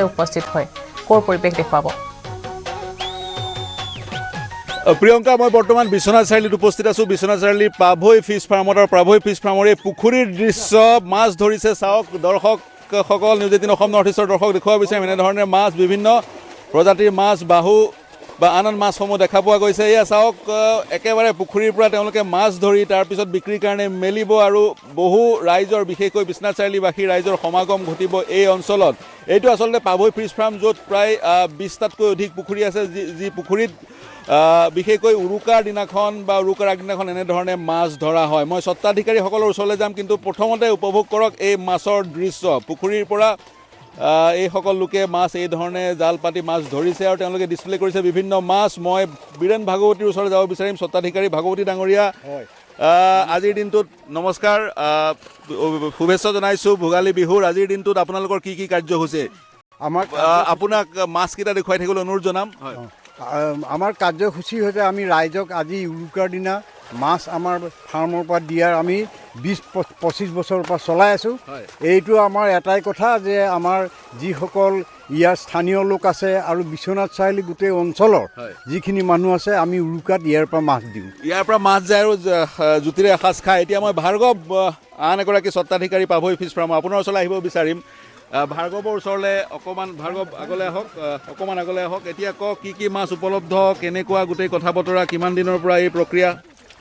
উপস্থিত হয় কোৰ পৰিৱেশ দেখুৱাব প্ৰিয়ংকা মই বৰ্তমান বিশ্বনাথ চাৰিআলিত উপস্থিত আছোঁ বিশ্বনাথ চাৰিআলিৰ প্ৰাভৈ ফিছ ফাৰ্মত আৰু প্ৰাভৈ ফিছ ফাৰ্মৰ এই পুখুৰীৰ দৃশ্য মাছ ধৰিছে চাওক দৰ্শকসকল নিউজ 18 অসম নৰ্থ ইষ্টৰ দৰ্শক দেখুৱাব বিচাৰিম এনেধৰণে মাছ বিভিন্ন প্ৰজাতিৰ মাছ বাহু বা আন মাছসমূহ দেখা পোৱা গৈছে এয়া চাওক একেবাৰে পুখুৰীৰ পৰা তেওঁলোকে মাছ ধৰি তাৰপিছত বিক্ৰীৰ কাৰণে মেলিব আৰু বহু ৰাইজৰ বিশেষকৈ বিশ্বনাথ চাৰিআলিবাসী ৰাইজৰ সমাগম ঘটিব এই অঞ্চলত এইটো আচলতে প্ৰাভৈ ফিছ ফাৰ্ম য'ত প্ৰায় 20টাতকৈ অধিক পুখুৰী আছে যি পুখুৰীত বিশেষকৈ উৰুকাৰ দিনাখন বা উৰুকাৰ আগদিনাখন এনেধৰণে মাছ ধৰা হয় মই স্বত্বাধিকাৰীসকলৰ ওচৰলৈ যাম কিন্তু প্ৰথমতে উপভোগ কৰক এই মাছৰ দৃশ্য পুখুৰীৰ পৰা এইসকল লোকে মাছ এই ধৰণে জাল পাতি মাছ ধৰিছে আৰু তেওঁলোকে ডিছপ্লে কৰিছে বিভিন্ন মাছ মই বীৰেন ভাগৱতীৰ ওচৰলৈ যাব বিচাৰিম স্বত্বাধিকাৰী ভাগৱতী ডাঙৰীয়া আজিৰ দিনটোত নমস্কাৰ শুভেচ্ছা জনাইছোঁ ভোগালী বিহুৰ আজিৰ দিনটোত আপোনালোকৰ কি কি কাৰ্যসূচী আমাক আপোনাক মাছকেইটা দেখুৱাই থাকিবলৈ অনুৰোধ জনাম হয় আমাৰ কাৰ্যসূচী হৈছে আমি ৰাইজক আজি উৰুকাৰ দিনা মাছ আমাৰ ফাৰ্মৰ পৰা দিয়াৰ আমি 20-25 বছৰৰ পৰা চলাই আছোঁ এইটো আমাৰ এটাই কথা যে আমাৰ যিসকল ইয়াৰ স্থানীয় লোক আছে আৰু বিশ্বনাথ চাৰিআলি গোটেই অঞ্চলৰ যিখিনি মানুহ আছে আমি উৰুকাত ইয়াৰ পৰা মাছ দিওঁ ইয়াৰ পৰা মাছ যায় আৰু জুতিৰে এসাঁজ খায় এতিয়া মই ভাৰ্গৱ আন এগৰাকী স্বত্বাধিকাৰী প্ৰাভৈ ফিছ ফাৰ্মৰ আপোনাৰ ওচৰলৈ আহিব বিচাৰিম ভাৰ্গৱৰ ওচৰলৈ অকণমান ভাৰ্গৱ আগলৈ আহক অকণমান আগলৈ আহক এতিয়া কওক কি কি মাছ উপলব্ধ কেনেকুৱা গোটেই কথা বতৰা কিমান দিনৰ পৰা এই প্ৰক্ৰিয়া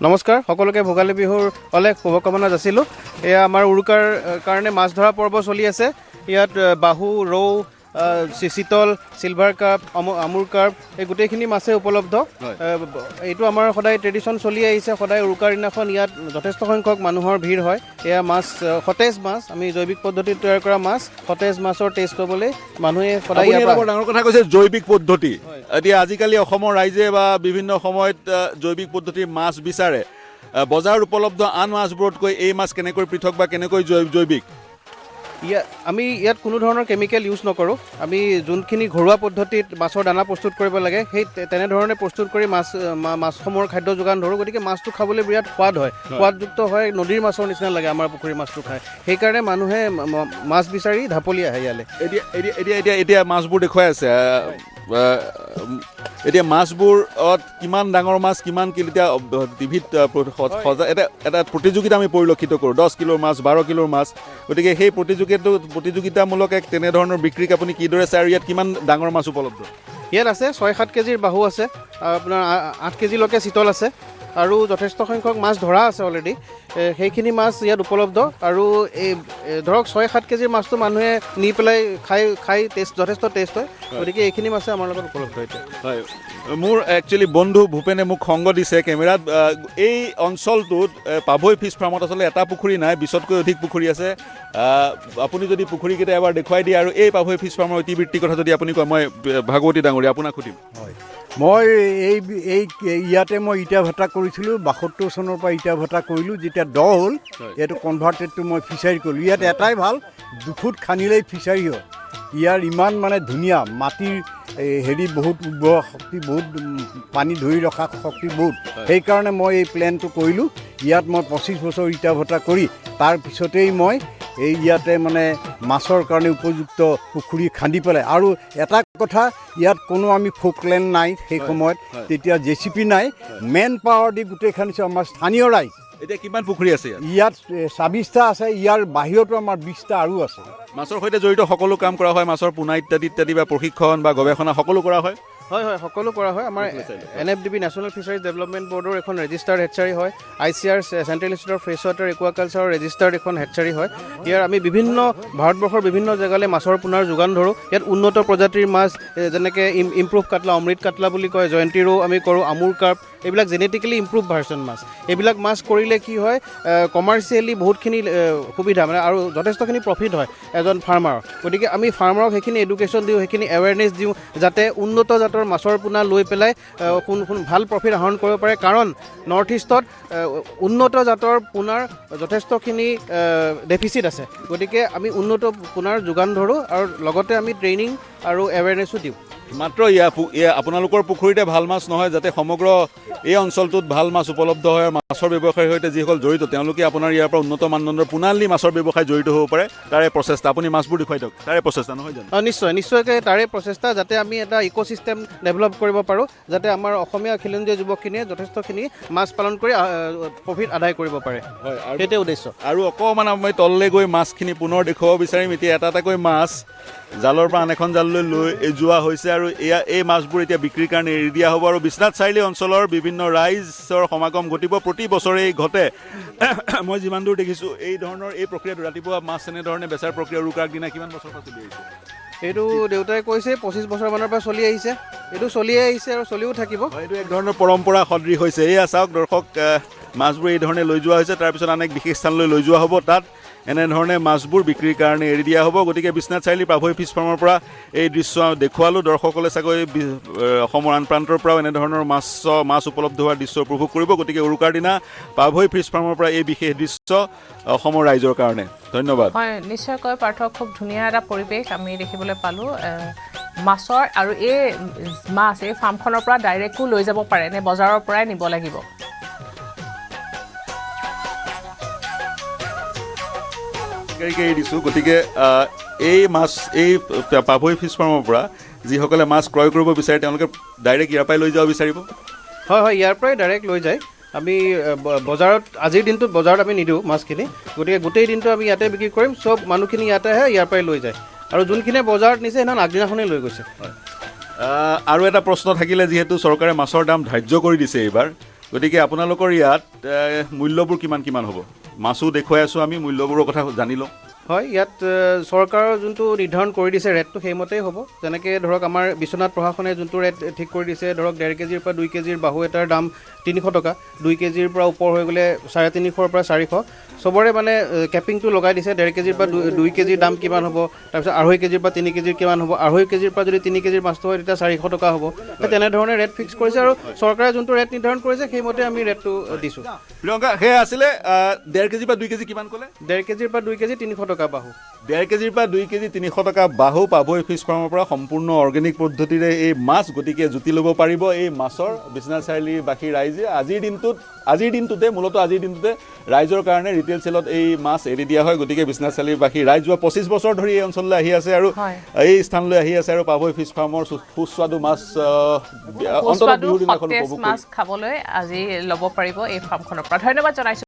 নমস্কাৰ সকলোকে ভোগালী বিহুৰ অলেখ শুভকামনা যাচিলোঁ এয়া আমাৰ উৰুকাৰ কাৰণে মাছ ধৰা পৰ্ব চলি আছে ইয়াত বাহু ৰৌ চিতল চিলভাৰ কাৰ্প আমুৰ কাৰ্প এই গোটেইখিনি মাছে উপলব্ধ এইটো আমাৰ সদায় ট্ৰেডিশ্যন চলি আহিছে সদায় উৰুকাৰ দিনাখন ইয়াত যথেষ্ট সংখ্যক মানুহৰ ভিৰ হয় এয়া মাছ সতেজ মাছ আমি জৈৱিক পদ্ধতিত তৈয়াৰ কৰা মাছ সতেজ মাছৰ টেষ্ট ল'বলৈ মানুহে সদায় ডাঙৰ কথা কৈছে জৈৱিক পদ্ধতি এতিয়া আজিকালি অসমৰ ৰাইজে বা বিভিন্ন সময়ত জৈৱিক পদ্ধতিৰ মাছ বিচাৰে বজাৰত উপলব্ধ আন মাছবোৰতকৈ এই মাছ কেনেকৈ পৃথক বা কেনেকৈ জৈৱিক আমি ইয়াত কোনো ধৰণৰ কেমিকেল ইউজ নকৰোঁ আমি যোনখিনি ঘৰুৱা পদ্ধতিত মাছৰ দানা প্ৰস্তুত কৰিব লাগে সেই তেনেধৰণে প্ৰস্তুত কৰি মাছসমূহৰ খাদ্য যোগান ধৰোঁ গতিকে মাছটো খাবলৈ বিৰাট সোৱাদ হয় সোৱাদযুক্ত হয় নদীৰ মাছৰ নিচিনা লাগে আমাৰ পুখুৰীৰ মাছটো খায় সেইকাৰণে মানুহে মাছ বিচাৰি ঢাপলি আহে ইয়ালৈ এতিয়া মাছবোৰ দেখুৱাই আছে এতিয়া মাছবোৰত কিমান ডাঙৰ মাছ কিমান কিলো এতিয়া টিভিত এটা প্ৰতিযোগিতা আমি পৰিলক্ষিত কৰোঁ 10 কিলোৰ মাছ 12 কিলোৰ মাছ গতিকে সেই প্ৰতিযোগিতামূলক এক তেনেধৰণৰ বিক্ৰীক আপুনি কিদৰে চাই আৰু ইয়াত কিমান ডাঙৰ মাছ উপলব্ধ ইয়াত আছে 6-7 কেজিৰ বাহু আছে আপোনাৰ 8 কেজিলৈকে চিতল আছে আৰু যথেষ্ট সংখ্যক মাছ ধৰা আছে অলৰেডি সেইখিনি মাছ ইয়াত উপলব্ধ আৰু এই ধৰক 6-7 কেজিৰ মাছটো মানুহে নি পেলাই খাই যথেষ্ট টেষ্ট হয় গতিকে এইখিনি মাছে আমাৰ লগত উপলব্ধ এতিয়া হয় মোৰ একচুৱেলি বন্ধু ভূপেনে মোক সংগ দিছে কেমেৰাত এই অঞ্চলটোত প্ৰাভৈ ফিছ ফাৰ্মত আচলতে এটা পুখুৰী নাই 20তকৈ অধিক পুখুৰী আছে আপুনি যদি পুখুৰীকেইটা এবাৰ দেখুৱাই দিয়ে আৰু এই প্ৰাভৈ ফিছ ফাৰ্মৰ ইতিবৃত্তিৰ কথা যদি আপুনি কয় মই ভাগৱতী ডাঙৰীয়া আপোনাক সুধিম হয় মই এই ইয়াতে মই ইটা ভাটা কৰিছিলোঁ 72 চনৰ পৰা ইটা ভাটা কৰিলোঁ যেতিয়া দ হ'ল এইটো কনভাৰ্টেডটো মই ফিচাৰী কৰিলোঁ ইয়াত এটাই ভাল 2 ফুট খানিলেই ফিচাৰী হয় ইয়াৰ ইমান মানে ধুনীয়া মাটিৰ হেৰি বহুত উৰ্বৰ শক্তি বহুত পানী ধৰি ৰখা শক্তি বহুত সেইকাৰণে মই এই প্লেনটো কৰিলোঁ ইয়াত মই 25 বছৰ ইটা ভাটা কৰি তাৰপিছতেই মই এই ইয়াতে মানে মাছৰ কাৰণে উপযুক্ত পুখুৰী খান্দি পেলাই আৰু এটা কথা ইয়াত কোনো আমি ফোকলেণ্ড নাই সেই সময়ত তেতিয়া জেচিপি নাই মেন পাৱাৰ দি গোটেই খান্দিছোঁ আমাৰ স্থানীয় ৰাইজ এতিয়া কিমান পুখুৰী আছে ইয়াত 26টা আছে ইয়াৰ বাহিৰতো আমাৰ 20টা আৰু আছে মাছৰ সৈতে জড়িত সকলো কাম কৰা হয় মাছৰ পোনা ইত্যাদি বা প্ৰশিক্ষণ বা গৱেষণা সকলো কৰা হয় হয় হয় সকলো কৰা হয় আমাৰ NFDB নেশ্যনেল ফিচাৰিজ ডেভেলপমেণ্ট বৰ্ডৰ এখন ৰেজিষ্টাৰ্ড হেটচাৰী হয় ICR central institute of fresh water একুৱাকালচাৰৰ ৰেজিষ্টাৰ্ড এখন হেটচাৰী হয় ইয়াৰ আমি বিভিন্ন ভাৰতবৰ্ষৰ বিভিন্ন জেগালৈ মাছৰ পোনাৰ যোগান ধৰোঁ ইয়াত উন্নত প্ৰজাতিৰ মাছ যেনেকৈ ইম্প্ৰুভ কাটলা অমৃত কাটলা বুলি কয় জয়ন্তী ৰৌ আমি কৰোঁ আমুৰ কাৰ্প এইবিলাক জেনেটিকেলি ইম্প্ৰুভ ভাৰ্চন মাছ এইবিলাক মাছ কৰিলে কি হয় কমাৰ্চিয়েলি বহুতখিনি সুবিধা মানে আৰু যথেষ্টখিনি প্ৰফিট হয় এজন ফাৰ্মাৰৰ গতিকে আমি ফাৰ্মাৰক সেইখিনি এডুকেশ্যন দিওঁ সেইখিনি এৱেৰনেছ দিওঁ যাতে উন্নত জাতৰ মাছৰ পোনা লৈ পেলাই ভাল প্ৰফিট আহৰণ কৰিব পাৰে কাৰণ নৰ্থ ইষ্টত উন্নত জাতৰ পোনাৰ যথেষ্টখিনি ডেফিচিট আছে গতিকে আমি উন্নত পোনাৰ যোগান ধৰোঁ আৰু লগতে আমি ট্ৰেইনিং আৰু এৱেৰনেছো দিওঁ মাত্ৰ আপোনালোকৰ পুখুৰীতে ভাল মাছ নহয়, যাতে সমগ্ৰ এই অঞ্চলটোত ভাল মাছ উপলব্ধ হয়, মাছৰ ব্যৱসায়ৰ সৈতে যিসকল জড়িত তেওঁলোকে আপোনাৰ ইয়াৰ পৰা উন্নত মানদণ্ডৰ পুনালি মাছৰ ব্যৱসায় জড়িত হ'ব পাৰে, তাৰে প্ৰচেষ্টা আপুনি মাছবোৰ দেখুৱাই দিয়ক, তাৰে প্ৰচেষ্টা নহয় জানো? নিশ্চয়কৈ তাৰে প্ৰচেষ্টা, যাতে আমি এটা ইক'চিষ্টেম ডেভেলপ কৰিব পাৰোঁ, যাতে আমাৰ অসমীয়া খিলঞ্জীয়া যুৱকখিনিয়ে যথেষ্টখিনি মাছ পালন কৰি প্ৰফিট আদায় কৰিব পাৰে, সেইটোৱে উদ্দেশ্য। আৰু অকণমান আমি তললৈ গৈ মাছখিনি পুনৰ দেখুৱাব বিচাৰিম। এতিয়া এটা এটাকৈ মাছ জালৰ পৰা আন এখন জাললৈ লৈ যোৱা হৈছে আৰু এই মাছবোৰ এতিয়া বিক্ৰীৰ কাৰণে এৰি দিয়া হ'ব। আৰু বিশ্বনাথ চাৰিআলি অঞ্চলৰ বিভিন্ন ৰাইজৰ সমাগম ঘটিব, প্ৰতি বছৰে ঘটে। মই যিমান দূৰ দেখিছোঁ এই ধৰণৰ এই প্ৰক্ৰিয়াটো, ৰাতিপুৱা মাছ এনেধৰণে বেচাৰ প্ৰক্ৰিয়া উৰুকাৰ দিনা কিমান বছৰৰ পৰা চলি আহিছে? এইটো দেউতাই কৈছে 25 বছৰমানৰ পৰা চলি আহিছে, এইটো চলিয়ে আহিছে আৰু চলিও থাকিব। এইটো এক ধৰণৰ পৰম্পৰা সদৃশ হৈছে। এয়া চাওক দৰ্শক, মাছবোৰ এই ধৰণে লৈ যোৱা হৈছে, তাৰপিছত আন এক বিশেষ স্থানলৈ লৈ যোৱা হ'ব, তাত এনেধৰণে মাছবোৰ বিক্ৰীৰ কাৰণে এৰি দিয়া হ'ব। গতিকে বিশ্বনাথ চাৰিআলি পাভৈ ফিছ ফাৰ্মৰ পৰা এই দৃশ্য দেখুৱালোঁ। দৰ্শকসকলে চাগৈ অসমৰ আন প্ৰান্তৰ পৰাও এনেধৰণৰ মাছ উপলব্ধ হোৱাৰ দৃশ্য উপভোগ কৰিব। গতিকে উৰুকাৰ দিনা পাভৈ ফিছ ফাৰ্মৰ পৰা এই বিশেষ দৃশ্য অসমৰ ৰাইজৰ কাৰণে। ধন্যবাদ। হয়, নিশ্চয়কৈ পাৰ্থ, খুব ধুনীয়া এটা পৰিৱেশ আমি দেখিবলৈ পালোঁ মাছৰ। আৰু এই মাছ এই ফাৰ্মখনৰ পৰা ডাইৰেক্টো লৈ যাব পাৰে নে বজাৰৰ পৰাই নিব লাগিব? দিছোঁ। গতিকে এই মাছ এই পাভৈ ফিছ ফাৰ্মৰ পৰা যিসকলে মাছ ক্ৰয় কৰিব বিচাৰে তেওঁলোকে ডাইৰেক্ট ইয়াৰ পৰাই লৈ যাব বিচাৰিব? হয়, ইয়াৰ পৰাই ডাইৰেক্ট লৈ যায়। আমি বজাৰত আজিৰ দিনটোত বজাৰত আমি নিদিওঁ মাছখিনি, গতিকে গোটেই দিনটো আমি ইয়াতে বিক্ৰী কৰিম। চব মানুহখিনি ইয়াতে আহে, ইয়াৰ পৰাই লৈ যায়। আৰু যোনখিনিয়ে বজাৰত নিছে সেইদিনা আগদিনাখনেই লৈ গৈছে। আৰু এটা প্ৰশ্ন থাকিলে, যিহেতু চৰকাৰে মাছৰ দাম ধাৰ্য কৰি দিছে এইবাৰ, গতিকে আপোনালোকৰ ইয়াত মূল্যবোৰ কিমান হ'ব? মাছো দেখুৱাই আছোঁ আমি, মূল্যবোৰৰ কথা জানি লওঁ। হয়, ইয়াত চৰকাৰৰ যোনটো নিৰ্ধাৰণ কৰি দিছে ৰেটটো সেইমতেই হ'ব। যেনেকৈ ধৰক আমাৰ বিশ্বনাথ প্ৰশাসনে যোনটো ৰেট ঠিক কৰি দিছে, ধৰক 1.5 কেজিৰ পৰা 2 কেজিৰ বাহু এটাৰ দাম 300 টকা, 2 কেজিৰ পৰা ওপৰ হৈ গ'লে 350 পৰা 400। চবৰে মানে কেপিংটো লগাই দিছে। 1.5 কেজিৰ পৰা 2 কেজিৰ দাম কিমান হ'ব, তাৰপিছত 2.5 কেজিৰ পৰা 3 কেজিৰ কিমান হ'ব, 2.5 কেজিৰ পৰা যদি 3 কেজিৰ মাছটো হয় তেতিয়া 400 টকা হ'ব। তেনেধৰণে ৰেট ফিক্স কৰিছে আৰু চৰকাৰে যোনটো ৰেট নিৰ্ধাৰণ কৰিছে সেইমতে আমি ৰেটটো দিছোঁ। প্ৰিয়ংকা, সেয়া আছিলে 1.5 কেজিৰ পৰা 2 কেজি কিমান ক'লে? 1.5 কেজিৰ পৰা 2 কেজি 300 টকা বাহু। 1.5 কেজিৰ পৰা 2 কেজি 300 টকা বাহু পাভৈ ফিছ ফাৰ্মৰ পৰা সম্পূৰ্ণ অৰ্গেনিক পদ্ধতিৰে এই মাছ। গতিকে জুতি ল'ব পাৰিব এই মাছৰ বিশ্বনাথ চাৰিআলিবাসী ৰাইজে। আজিৰ দিনটোতে ৰাইজৰ কাৰণে ৰিটেইল চেলত এই মাছ এৰি দিয়া হয়। গতিকে বিশ্বনাথ চাৰিআলিবাসী ৰাইজ যোৱা 25 বছৰ ধৰি এই অঞ্চললৈ আহি আছে আৰু এই স্থানলৈ আহি আছে আৰু পাভৈ ফিছ ফাৰ্মৰ সুস্বাদু মাছ মাছ খাবলৈ আজি ল'ব পাৰিব এই ফাৰ্মখনৰ পৰা। ধন্যবাদ জনাইছোঁ।